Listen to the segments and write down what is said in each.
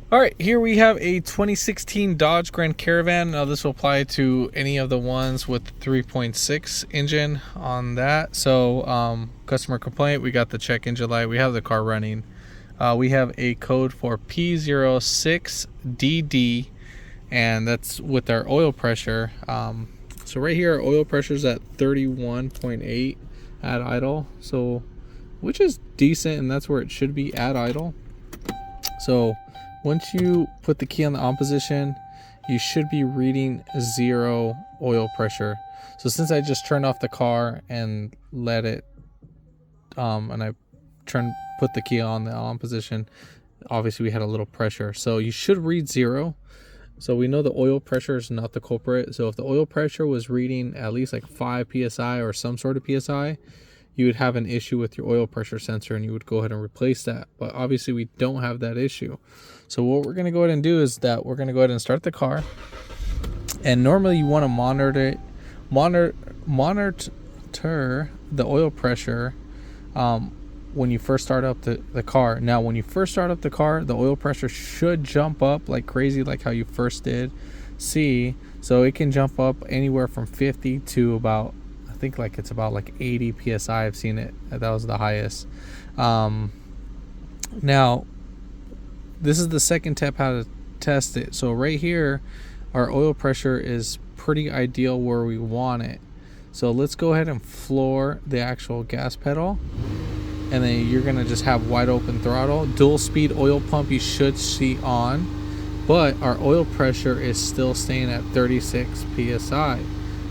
All right, here we have a 2016 Dodge Grand Caravan. Now this will apply to any of the ones with the 3.6 engine on that. So customer complaint, we got the check engine light, we have the car running. We have a code for p06dd, and that's with our oil pressure. So right here our oil pressure is at 31.8 at idle, so which is decent, and that's where it should be at idle. So once you put the key on the on position, you should be reading 0 oil pressure. So since I just turned off the car and let it, and I put the key on the on position, obviously we had a little pressure. So you should read 0. So we know the oil pressure is not the culprit. So if the oil pressure was reading at least like 5 psi or some sort of psi, you would have an issue with your oil pressure sensor and you would go ahead and replace that. But obviously we don't have that issue. So what we're going to go ahead and do is that we're going to go ahead and start the car. And normally you want to monitor the oil pressure when you first start up the car. Now when you first start up the car, the oil pressure should jump up like crazy, like how you first did see. So it can jump up anywhere from 50 to about, I think like it's about like 80 psi. I've seen it, that was the highest. Now this is the second tip how to test it. So right here our oil pressure is pretty ideal where we want it. So let's go ahead and floor the actual gas pedal, and then you're gonna just have wide open throttle. Dual speed oil pump you should see on, but our oil pressure is still staying at 36 psi.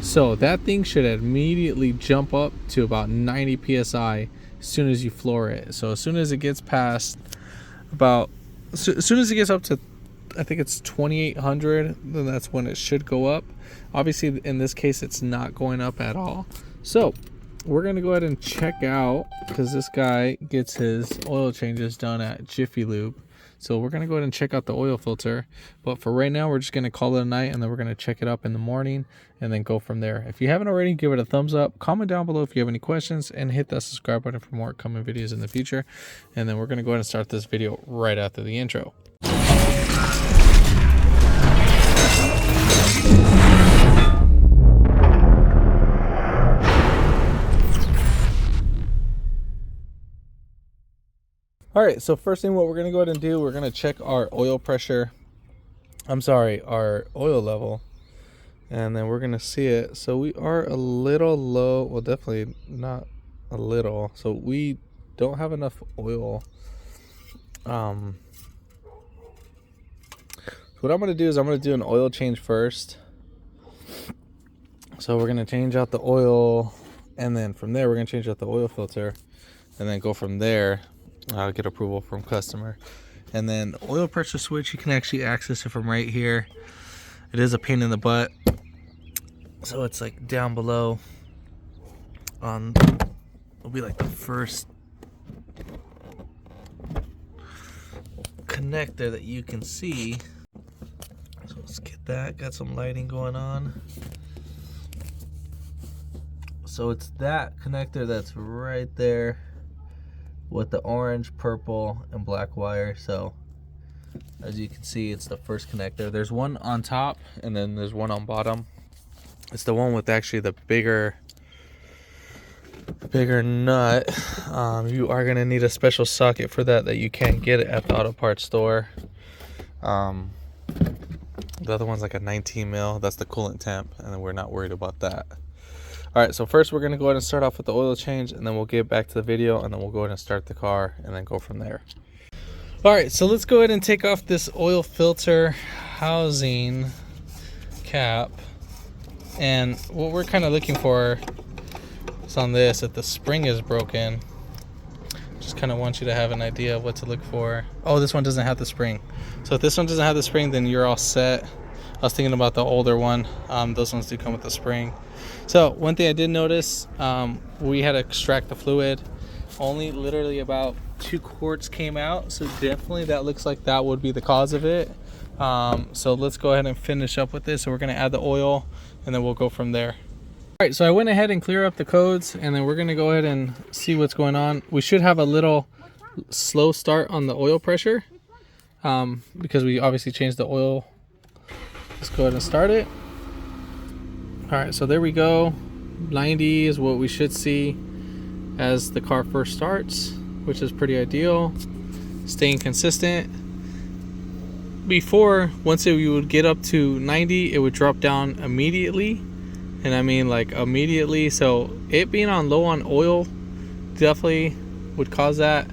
So that thing should immediately jump up to about 90 psi as soon as you floor it. So as soon as it gets past about, as soon as it gets up to, I think it's 2800, then that's when it should go up. Obviously in this case it's not going up at all. So we're gonna go ahead and check out, because this guy gets his oil changes done at Jiffy Lube. So we're gonna go ahead and check out the oil filter, but for right now we're just gonna call it a night, and then we're gonna check it up in the morning and then go from there. If you haven't already, give it a thumbs up, comment down below if you have any questions, and hit that subscribe button for more upcoming videos in the future. And then we're gonna go ahead and start this video right after the intro. All right, so first thing what we're gonna go ahead and do, we're gonna check our oil pressure. Our oil level, and then we're gonna see it. So we are a little low. Well, definitely not a little. So we don't have enough oil. So what I'm gonna do is I'm gonna do an oil change first. So we're gonna change out the oil, and then from there we're gonna change out the oil filter, and then go from there. I'll get approval from customer. And then the oil pressure switch, you can actually access it from right here. It is a pain in the butt, so it's like down below on, it'll be like the first connector that you can see. So let's get that, got some lighting going on. So it's that connector that's right there with the orange, purple, and black wire. So as you can see, it's the first connector. There's one on top, and then there's one on bottom. It's the one with actually the bigger nut. You are gonna need a special socket for that you can't get it at the auto parts store. The other one's like a 19 mil. That's the coolant temp, and then we're not worried about that. All right, so first we're gonna go ahead and start off with the oil change, and then we'll get back to the video, and then we'll go ahead and start the car and then go from there. All right, so let's go ahead and take off this oil filter housing cap. And what we're kind of looking for is on this, that the spring is broken. Just kind of want you to have an idea of what to look for. Oh, this one doesn't have the spring. So if this one doesn't have the spring, then you're all set. I was thinking about the older one. Those ones do come with the spring. So one thing I did notice, we had to extract the fluid. Only literally about 2 quarts came out, so definitely that looks like that would be the cause of it. So let's go ahead and finish up with this. So we're going to add the oil, and then we'll go from there. All right, so I went ahead and clear up the codes, and then we're going to go ahead and see what's going on. We should have a little slow start on the oil pressure. because we obviously changed the oil. Let's go ahead and start it. All right, so there we go. 90 is what we should see as the car first starts, which is pretty ideal. Staying consistent. Before, once you would get up to 90, it would drop down immediately, and I mean like immediately. So it being on low on oil definitely would cause that.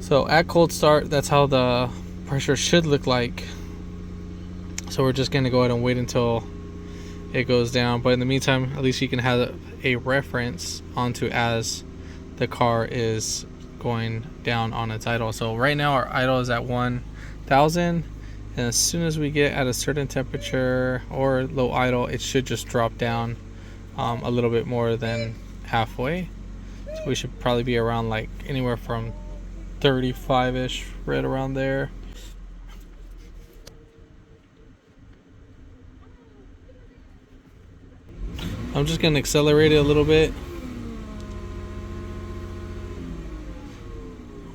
So at cold start, that's how the pressure should look like. So we're just gonna go ahead and wait until it goes down, but in the meantime, at least you can have a reference onto as the car is going down on its idle. So right now our idle is at 1000, and as soon as we get at a certain temperature or low idle, it should just drop down a little bit more than halfway. So we should probably be around like anywhere from 35-ish, right around there. I'm just going to accelerate it a little bit.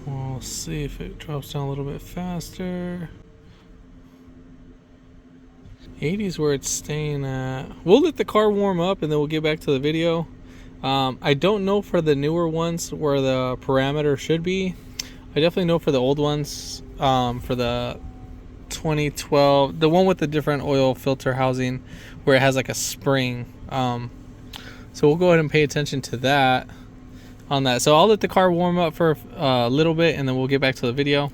We'll see if it drops down a little bit faster. 80 is where it's staying at. We'll let the car warm up and then we'll get back to the video. I don't know for the newer ones where the parameter should be. I definitely know for the old ones, for the 2012, the one with the different oil filter housing where it has like a spring. So we'll go ahead and pay attention to that on that. So I'll let the car warm up for a little bit and then we'll get back to the video.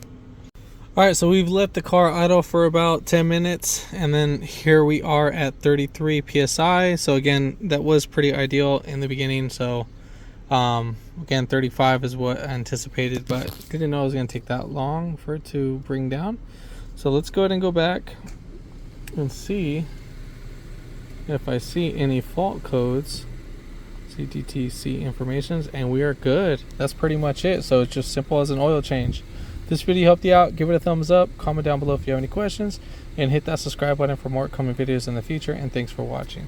All right, so we've let the car idle for about 10 minutes and then here we are at 33 psi. So again, that was pretty ideal in the beginning. So again, 35 is what I anticipated, but didn't know it was going to take that long for it to bring down. So let's go ahead and go back and see if I see any fault codes. CTTC informations, and we are good. That's pretty much it. So it's just simple as an oil change. If this video helped you out, give it a thumbs up, comment down below if you have any questions, and hit that subscribe button for more upcoming videos in the future. And thanks for watching.